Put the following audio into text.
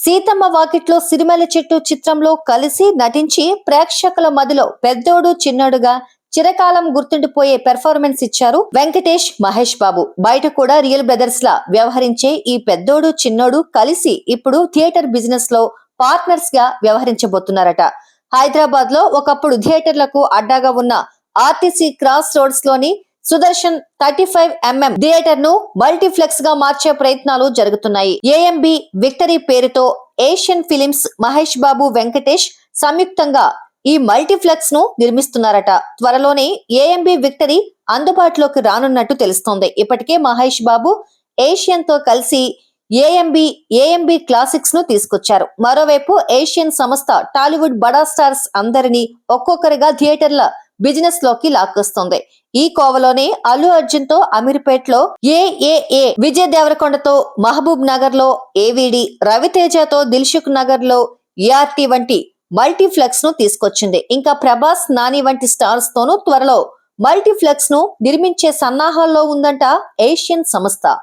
సీతమ్మ వాకిట్లో సిరిమల్ల చెట్టు చిత్రంలో కలిసి నటించి ప్రేక్షకుల మదిలో పెద్దోడు చిన్నోడుగా చిరకాలం గుర్తుండిపోయే పెర్ఫార్మెన్స్ ఇచ్చారు వెంకటేష్ మహేష్ బాబు. బయట కూడా రియల్ బ్రదర్స్ లా వ్యవహరించే ఈ పెద్దోడు చిన్నోడు కలిసి ఇప్పుడు థియేటర్ బిజినెస్ లో పార్ట్నర్స్ గా వ్యవహరించబోతున్నారట. హైదరాబాద్ లో ఒకప్పుడు థియేటర్లకు అడ్డాగా ఉన్న ఆర్టీసీ క్రాస్ రోడ్స్ లోని సుదర్శన్ 35mm థియేటర్ ను మల్టీప్లెక్స్ గా మార్చే ప్రయత్నాలు జరుగుతున్నాయి. ఏఎంబి విక్టరీ పేరుతో ఏషియన్ ఫిలిమ్స్, మహేష్ బాబు, వెంకటేష్ సంయుక్తంగా ఈ మల్టీప్లెక్స్ ను నిర్మిస్తున్నారట. త్వరలోనే ఏఎంబి విక్టరీ అందుబాటులోకి రానున్నట్టు తెలుస్తోంది. ఇప్పటికే మహేష్ బాబు ఏషియన్ తో కలిసి ఏఎంబి క్లాసిక్స్ ను తీసుకొచ్చారు. మరోవైపు ఏషియన్ సంస్థ టాలీవుడ్ బడా స్టార్స్ అందరినీ ఒక్కొక్కరిగా థియేటర్ల బిజినెస్ లోకి లాక్కొస్తుంది. ఈ కోవలోనే అల్లు అర్జున్ తో అమీర్పేట్ లో ఏఏఏ, విజయ్ దేవరకొండతో మహబూబ్ నగర్ లో ఏవిడి, రవితేజతో దిల్సుఖ్ నగర్ లో ఏఆర్టీ వంటి మల్టీప్లెక్స్ ను తీసుకొచ్చింది. ఇంకా ప్రభాస్, నాని వంటి స్టార్స్ తోనూ త్వరలో మల్టీప్లెక్స్ ను నిర్మించే సన్నాహాల్లో ఉందంట ఏషియన్ సంస్థ.